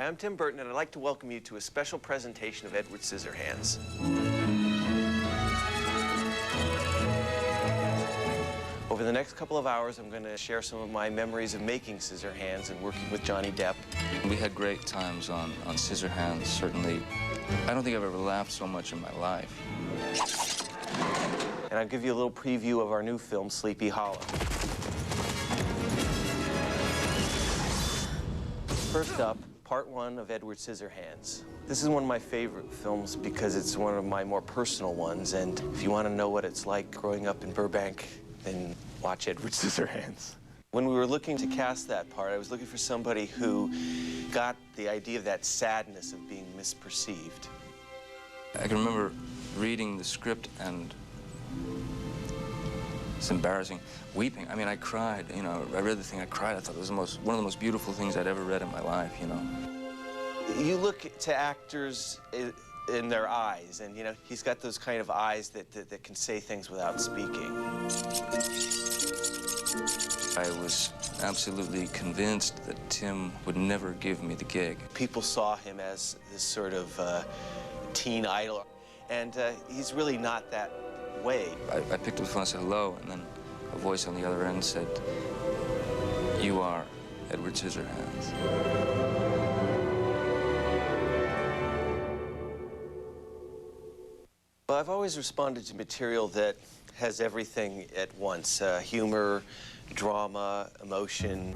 I'm Tim Burton, and I'd like to welcome you to a special presentation of Edward Scissorhands. Over the next couple of hours, I'm going to share some of my memories of making Scissorhands and working with Johnny Depp. We had great times on Scissorhands, certainly. I don't think I've ever laughed so much in my life. And I'll give you a little preview of our new film, Sleepy Hollow. First up, part one of Edward Scissorhands. This is one of my favorite films because it's one of my more personal ones, and if you want to know what it's like growing up in Burbank, then watch Edward Scissorhands. When we were looking to cast that part, I was looking for somebody who got the idea of that sadness of being misperceived. I can remember reading the script, and it's embarrassing, weeping. I mean, I cried, you know. I read the thing, I cried. I thought it was one of the most beautiful things I'd ever read in my life, you know. You look to actors in their eyes, and, you know, he's got those kind of eyes that can say things without speaking. I was absolutely convinced that Tim would never give me the gig. People saw him as this sort of teen idol, and he's really not that way. I picked up the phone and said hello, and then a voice on the other end said, "You are Edward Scissorhands." Well, I've always responded to material that has everything at once, humor, drama, emotion.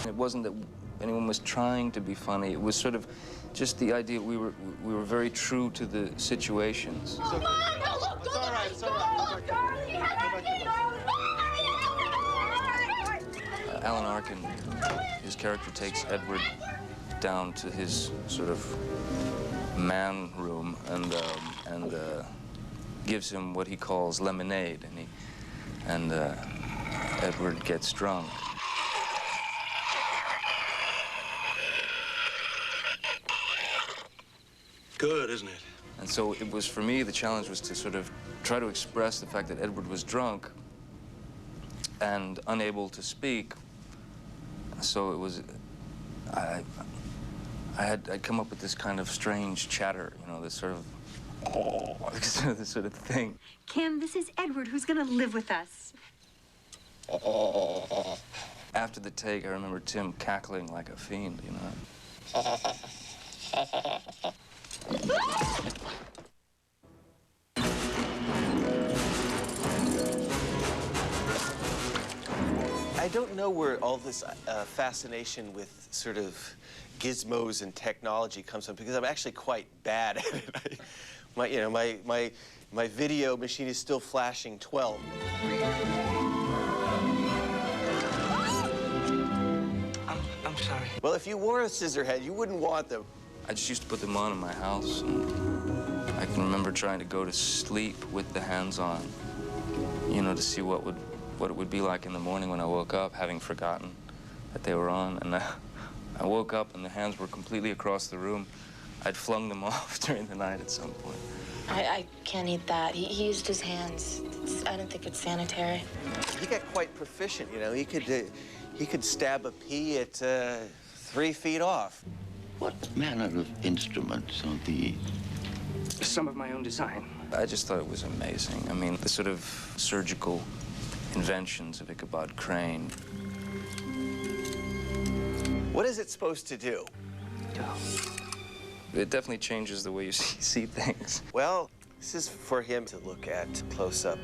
It wasn't that anyone was trying to be funny. It was sort of just the idea we were very true to the situations. Oh, Mom, no, look, it's all right, it's all right. Alan Arkin, his character takes Edward down to his sort of man room and gives him what he calls lemonade, and Edward gets drunk. Good, isn't it? And so it was, for me, the challenge was to sort of try to express the fact that Edward was drunk and unable to speak. So it was, I'd come up with this kind of strange chatter, you know, this sort of, this sort of thing. Kim, this is Edward, who's gonna live with us. After the take, I remember Tim cackling like a fiend, you know. I don't know where all this fascination with sort of gizmos and technology comes from, because I'm actually quite bad at it. My video machine is still flashing 12. I'm sorry. Well, if you wore a Scissorhead, you wouldn't want them. I just used to put them on in my house, and I can remember trying to go to sleep with the hands on, you know, to see what it would be like in the morning when I woke up, having forgotten that they were on. And I woke up and the hands were completely across the room. I'd flung them off during the night at some point. I can't eat that. He used his hands. I don't think it's sanitary. He got quite proficient, you know. He could stab a pea at 3 feet off. What manner of instruments are these? Some of my own design. I just thought it was amazing. I mean, the sort of surgical inventions of Ichabod Crane. What is it supposed to do? It definitely changes the way you see things. Well, this is for him to look at close-up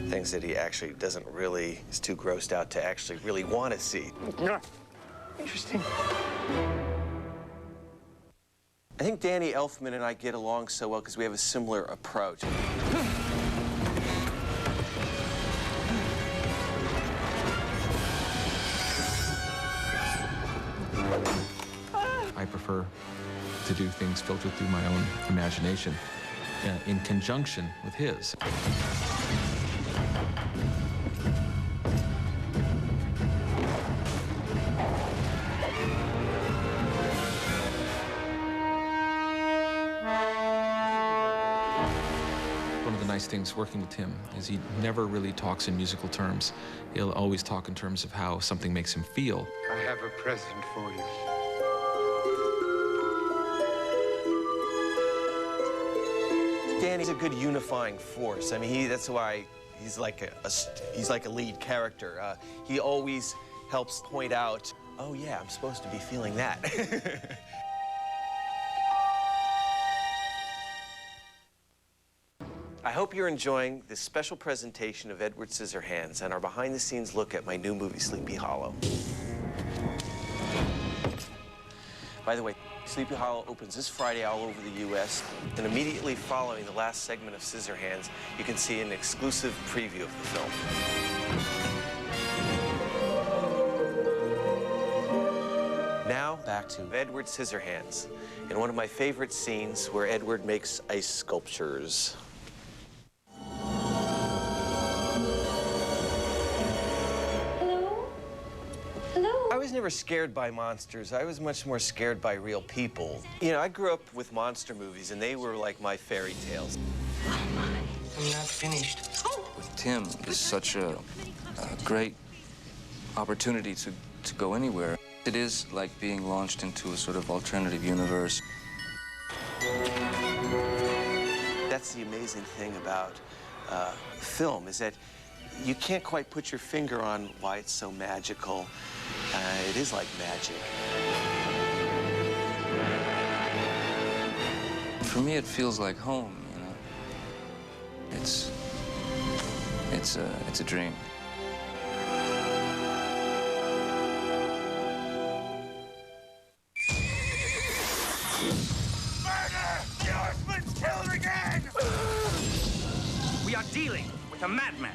things that he actually is too grossed out to actually really want to see. Interesting. I think Danny Elfman and I get along so well because we have a similar approach. I prefer to do things filtered through my own imagination in conjunction with his. nice things working with Tim is he never really talks in musical terms. He'll always talk in terms of how something makes him feel. I have a present for you. Danny's a good unifying force. I mean, that's why he's like a lead character. He always helps point out, oh yeah, I'm supposed to be feeling that. I hope you're enjoying this special presentation of Edward Scissorhands and our behind-the-scenes look at my new movie, Sleepy Hollow. By the way, Sleepy Hollow opens this Friday all over the U.S., and immediately following the last segment of Scissorhands, you can see an exclusive preview of the film. Now, back to Edward Scissorhands, in one of my favorite scenes where Edward makes ice sculptures. I was never scared by monsters. I was much more scared by real people. You know, I grew up with monster movies, and they were like my fairy tales. Oh, my. I'm not finished. With Tim is such a great opportunity to go anywhere. It is like being launched into a sort of alternative universe. That's the amazing thing about film, is that you can't quite put your finger on why it's so magical. It is like magic. For me, it feels like home, you know. It's a dream. Murder! The Horseman's killed again! We are dealing with a madman.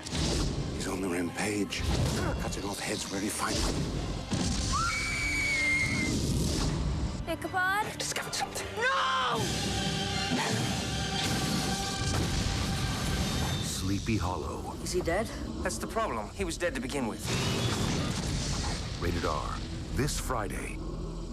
He's on the rampage, cutting off heads where he finds them. Ichabod? I've discovered something. No! Sleepy Hollow. Is he dead? That's the problem. He was dead to begin with. Rated R. This Friday